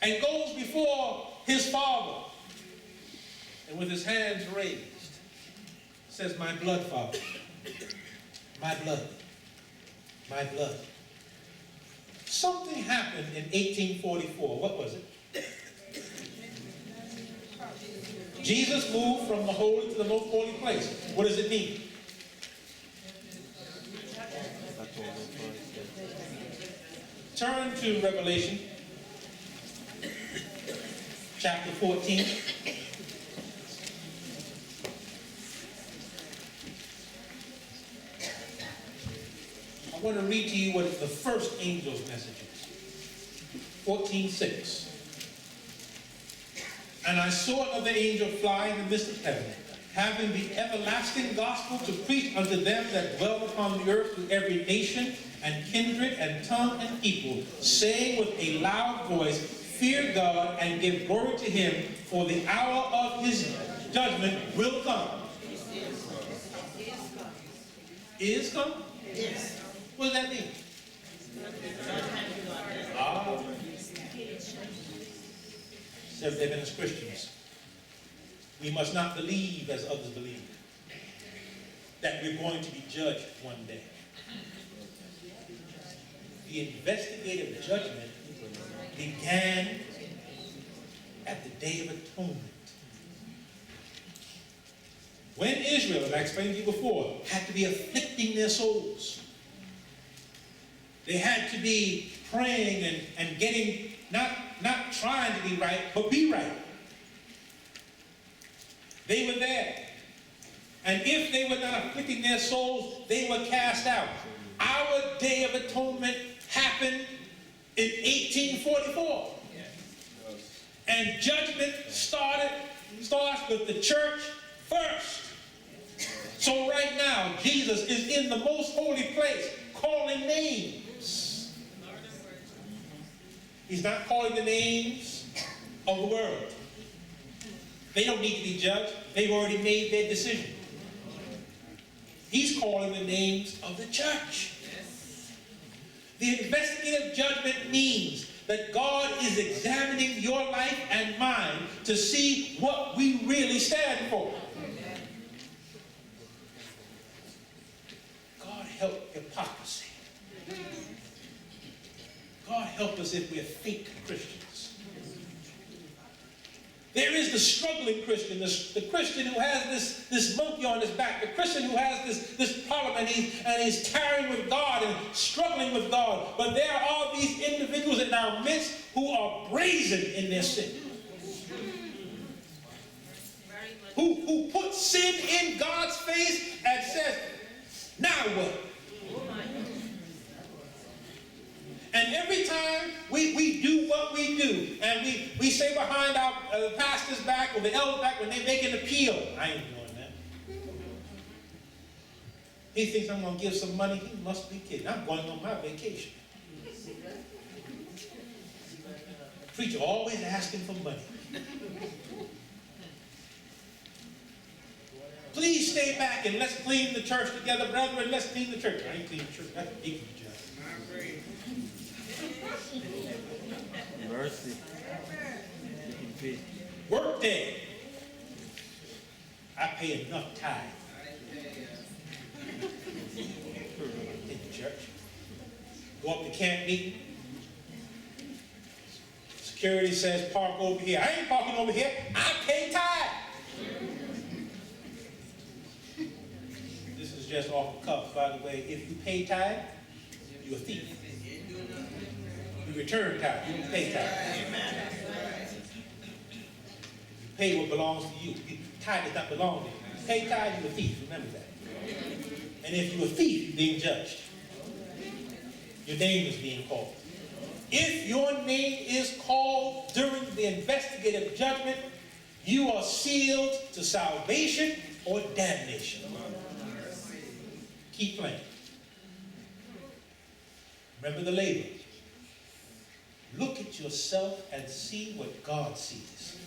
and goes before his Father, and with his hands raised, says, my blood, Father, my blood, my blood. Something happened in 1844. What was it? Jesus moved from the holy to the most holy place. What does it mean? Turn to Revelation chapter 14. I want to read to you what the first angel's message is. 14:6. And I saw another angel fly in the midst of heaven, having the everlasting gospel to preach unto them that dwell upon the earth, to every nation and kindred and tongue and people, saying with a loud voice, fear God and give glory to him, for the hour of his judgment will come. Is come? Yes. What does that mean? Says they've been as Christians. We must not believe as others believe, that we're going to be judged one day. The investigative judgment began at the Day of Atonement. When Israel, as I explained to you before, had to be afflicting their souls. They had to be praying and getting, not trying to be right, but be right. They were there. And if they were not afflicting their souls, they were cast out. Our Day of Atonement happened in 1844. And judgment starts with the church first. So right now, Jesus is in the most holy place, calling names. He's not calling the names of the world. They don't need to be judged. They've already made their decision. He's calling the names of the church. The investigative judgment means that God is examining your life and mine to see what we really stand for. God help hypocrisy. God help us if we're fake Christians. There is the struggling Christian, the Christian who has this monkey on his back, the Christian who has this problem and he's tarrying with God and struggling with God. But there are these individuals in our midst who are brazen in their sin. Who put sin in God's face and says, now what? And every time we do what we do, and we say behind our pastor's back or the elder's back when they make an appeal, I ain't doing that. He thinks I'm going to give some money. He must be kidding. I'm going on my vacation. Preacher always asking for money. Please stay back and let's clean the church together, brethren. Let's clean the church. I ain't clean the church. That's a deacon job. Mercy. Work day. I pay enough tithe in the church. Go up to camp meeting. Security says park over here. I ain't parking over here. I pay tithe. This is just off the cuff, by the way. If you pay tithe, you're a thief. You return tithe. You don't pay tithe. You pay what belongs to you. Tithe does not belong to you. You pay tithe, you're a thief. Remember that. And if you're a thief, you're being judged. Your name is being called. If your name is called during the investigative judgment, you are sealed to salvation or damnation. Keep playing. Remember the label. Look at yourself and see what God sees.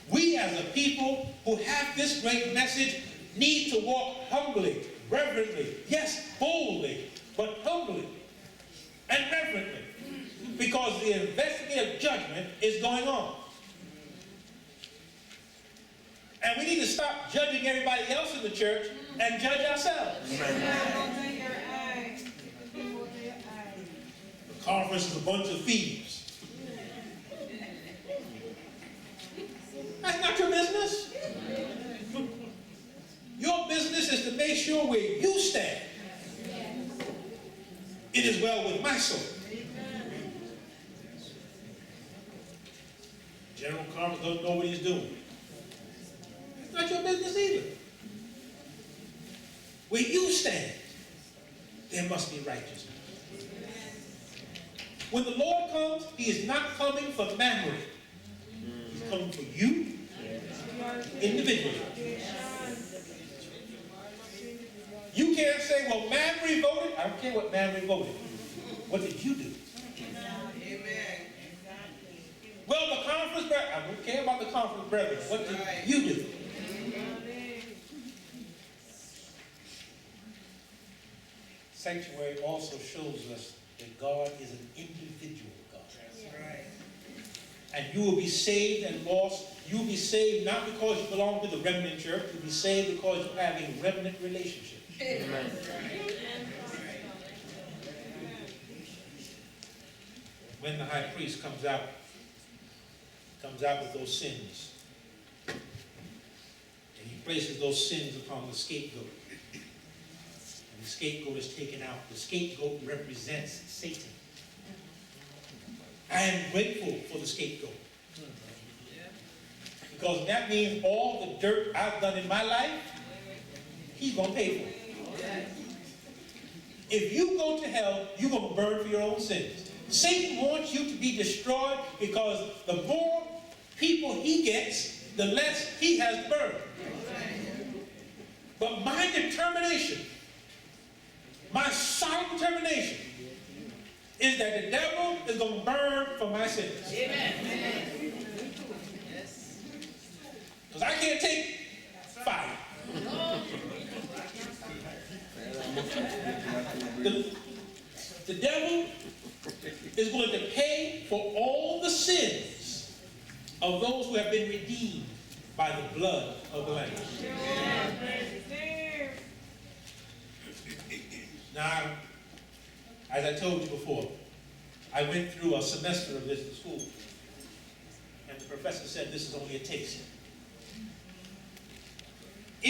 We as a people who have this great message need to walk humbly, reverently, yes, boldly, but humbly and reverently. because the investigative judgment is going on. And we need to stop judging everybody else in the church and judge ourselves. The conference is a bunch of thieves. That's not your business. Your business is to make sure where you stand, it is well with my soul. General Conference doesn't know what he's doing. It's not your business either. Where you stand, there must be righteousness. When the Lord comes, he is not coming for memory. He's coming for you individually. You can't say, well, Mamre voted. I don't care what Mamre voted. What did you do? Amen. Well, the conference brethren. I don't care about the conference brethren. What did you do? Sanctuary also shows us that God is an individual God. That's right. And you will be saved and lost. You will be saved not because you belong to the remnant church. You'll be saved because you have a remnant relationship. Amen. When the high priest comes out with those sins, and he places those sins upon the scapegoat, and the scapegoat is taken out. The scapegoat represents Satan. I am grateful for the scapegoat, because that means all the dirt I've done in my life, he's going to pay for it. If you go to hell, you're going to burn for your own sins. Satan wants you to be destroyed because the more people he gets, the less he has to burn. But my determination, my solid determination, is that the devil is going to burn for my sins. Amen. Because I can't take fire. The devil is going to pay for all the sins of those who have been redeemed by the blood of the Lamb. Now, as I told you before, I went through a semester of this in school, and the professor said this is only a taste.